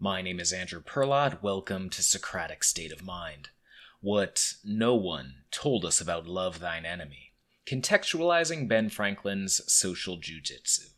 My name is Andrew Perlott. Welcome to Socratic State of Mind. What no one told us about Love Thine Enemy. Contextualizing Ben Franklin's social jujitsu.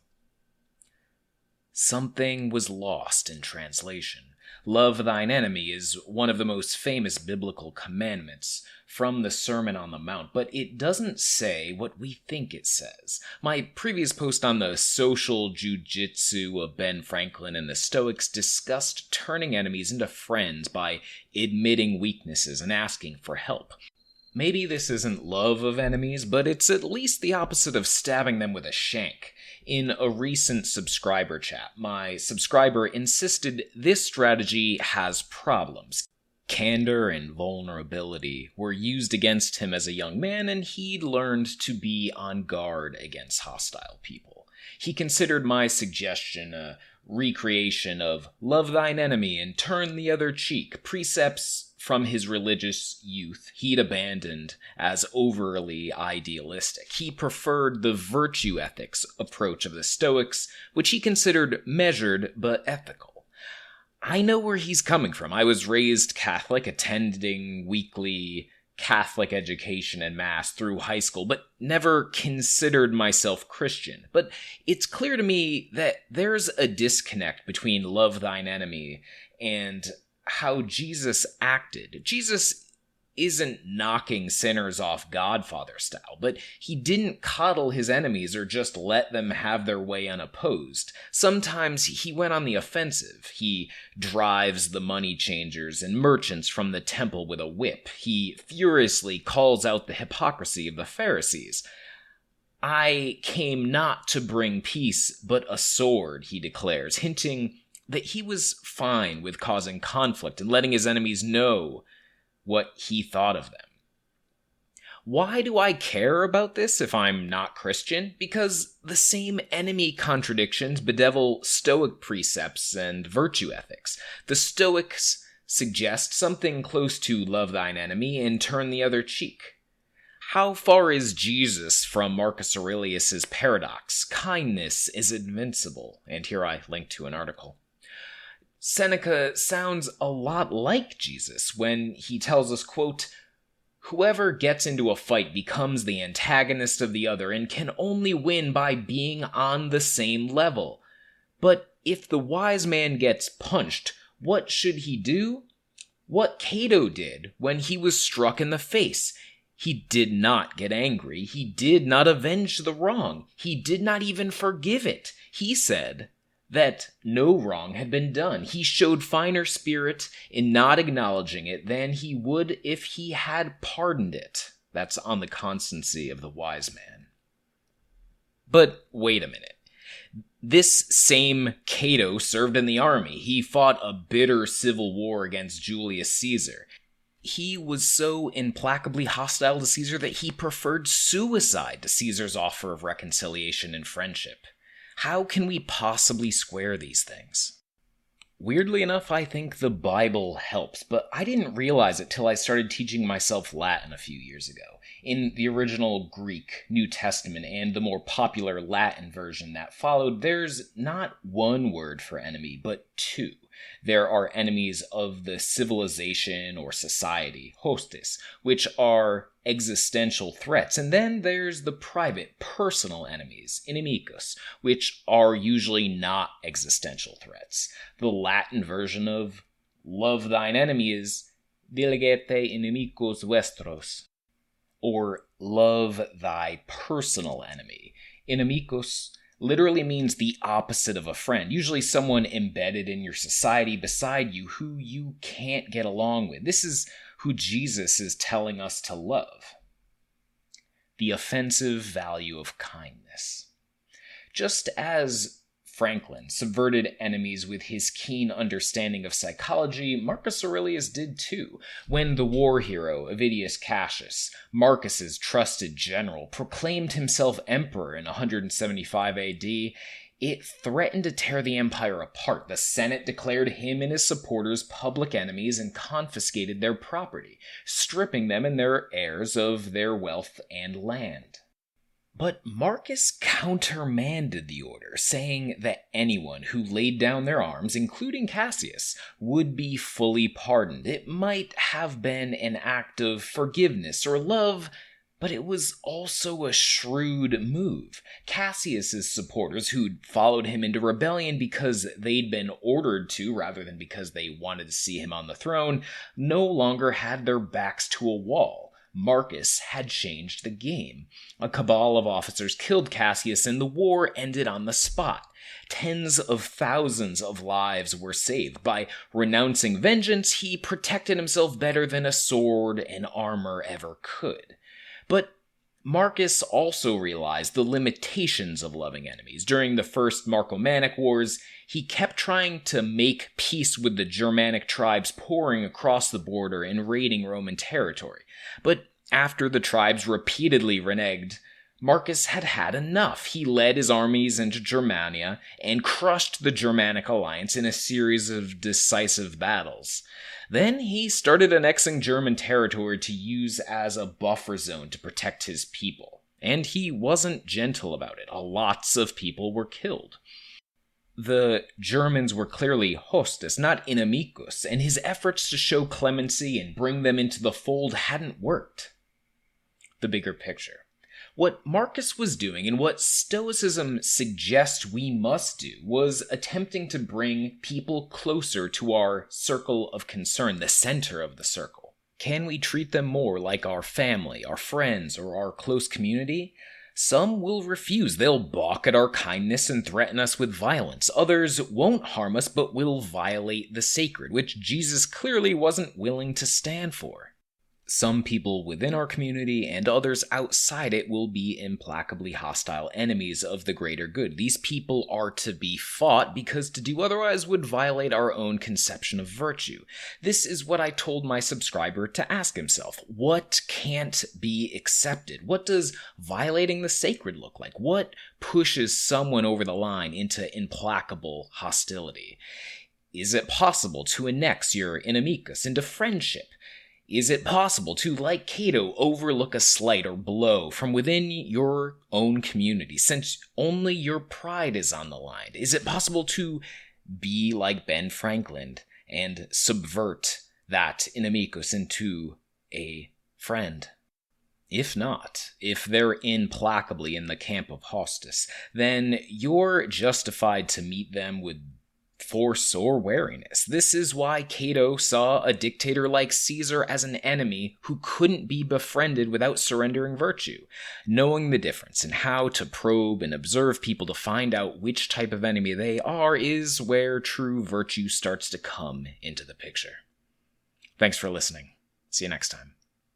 Something was lost in translation. Love thine enemy is one of the most famous biblical commandments from the Sermon on the Mount, but it doesn't say what we think it says. My previous post on the social jujitsu of Ben Franklin and the Stoics discussed turning enemies into friends by admitting weaknesses and asking for help. Maybe this isn't love of enemies, but it's at least the opposite of stabbing them with a shank. In a recent subscriber chat, my subscriber insisted this strategy has problems. Candor and vulnerability were used against him as a young man, and he'd learned to be on guard against hostile people. He considered my suggestion a recreation of love thine enemy and turn the other cheek, precepts from his religious youth he'd abandoned as overly idealistic. He preferred the virtue ethics approach of the Stoics, which he considered measured but ethical. I know where he's coming from. I was raised Catholic, attending weekly Catholic education and Mass through high school, but never considered myself Christian. But it's clear to me that there's a disconnect between love thine enemy and how Jesus acted. Jesus isn't knocking sinners off Godfather style, but he didn't coddle his enemies or just let them have their way unopposed. Sometimes he went on the offensive. He drives the money changers and merchants from the temple with a whip. He furiously calls out the hypocrisy of the Pharisees. I came not to bring peace, but a sword, he declares, hinting that he was fine with causing conflict and letting his enemies know what he thought of them. Why do I care about this if I'm not Christian? Because the same enemy contradictions bedevil Stoic precepts and virtue ethics. The Stoics suggest something close to love thine enemy and turn the other cheek. How far is Jesus from Marcus Aurelius's paradox? Kindness is invincible. And here I link to an article. Seneca sounds a lot like Jesus when he tells us, quote, "Whoever gets into a fight becomes the antagonist of the other and can only win by being on the same level. But if the wise man gets punched, what should he do? What Cato did when he was struck in the face. He did not get angry. He did not avenge the wrong. He did not even forgive it. He said that no wrong had been done. He showed finer spirit in not acknowledging it than he would if he had pardoned it." That's on the constancy of the wise man. But wait a minute. This same Cato served in the army. He fought a bitter civil war against Julius Caesar. He was so implacably hostile to Caesar that he preferred suicide to Caesar's offer of reconciliation and friendship. How can we possibly square these things? Weirdly enough, I think the Bible helps, but I didn't realize it till I started teaching myself Latin a few years ago. In the original Greek New Testament and the more popular Latin version that followed, there's not one word for enemy, but two. There are enemies of the civilization or society, hostes, which are existential threats. And then there's the private, personal enemies, inimicus, which are usually not existential threats. The Latin version of love thine enemy is diligete inimicos vestros, or love thy personal enemy. Inimicus literally means the opposite of a friend, usually someone embedded in your society beside you who you can't get along with. This is who Jesus is telling us to love. The offensive value of kindness. Just as Franklin subverted enemies with his keen understanding of psychology, Marcus Aurelius did too. When the war hero Avidius Cassius, Marcus's trusted general, proclaimed himself emperor in 175 AD, it threatened to tear the empire apart. The Senate declared him and his supporters public enemies and confiscated their property, stripping them and their heirs of their wealth and land. But Marcus countermanded the order, saying that anyone who laid down their arms, including Cassius, would be fully pardoned. It might have been an act of forgiveness or love, but it was also a shrewd move. Cassius's supporters, who'd followed him into rebellion because they'd been ordered to rather than because they wanted to see him on the throne, no longer had their backs to a wall. Marcus had changed the game. A cabal of officers killed Cassius, and the war ended on the spot. Tens of thousands of lives were saved. By renouncing vengeance, he protected himself better than a sword and armor ever could. But Marcus also realized the limitations of loving enemies. During the first Marcomannic Wars, he kept trying to make peace with the Germanic tribes pouring across the border and raiding Roman territory. But after the tribes repeatedly reneged, Marcus had had enough. He led his armies into Germania and crushed the Germanic alliance in a series of decisive battles. Then he started annexing German territory to use as a buffer zone to protect his people. And he wasn't gentle about it. Lots of people were killed. The Germans were clearly hostes, not inimicus, and his efforts to show clemency and bring them into the fold hadn't worked. The bigger picture. What Marcus was doing, and what Stoicism suggests we must do, was attempting to bring people closer to our circle of concern, the center of the circle. Can we treat them more like our family, our friends, or our close community? Some will refuse. They'll balk at our kindness and threaten us with violence. Others won't harm us, but will violate the sacred, which Jesus clearly wasn't willing to stand for. Some people within our community and others outside it will be implacably hostile enemies of the greater good. These people are to be fought because to do otherwise would violate our own conception of virtue. This is what I told my subscriber to ask himself. What can't be accepted? What does violating the sacred look like? What pushes someone over the line into implacable hostility? Is it possible to annex your inimicus into friendship? Is it possible to, like Cato, overlook a slight or blow from within your own community, since only your pride is on the line? Is it possible to be like Ben Franklin and subvert that inimicus into a friend? If not, if they're implacably in the camp of hostis, then you're justified to meet them with force or wariness. This is why Cato saw a dictator like Caesar as an enemy who couldn't be befriended without surrendering virtue. Knowing the difference and how to probe and observe people to find out which type of enemy they are is where true virtue starts to come into the picture. Thanks for listening. See you next time.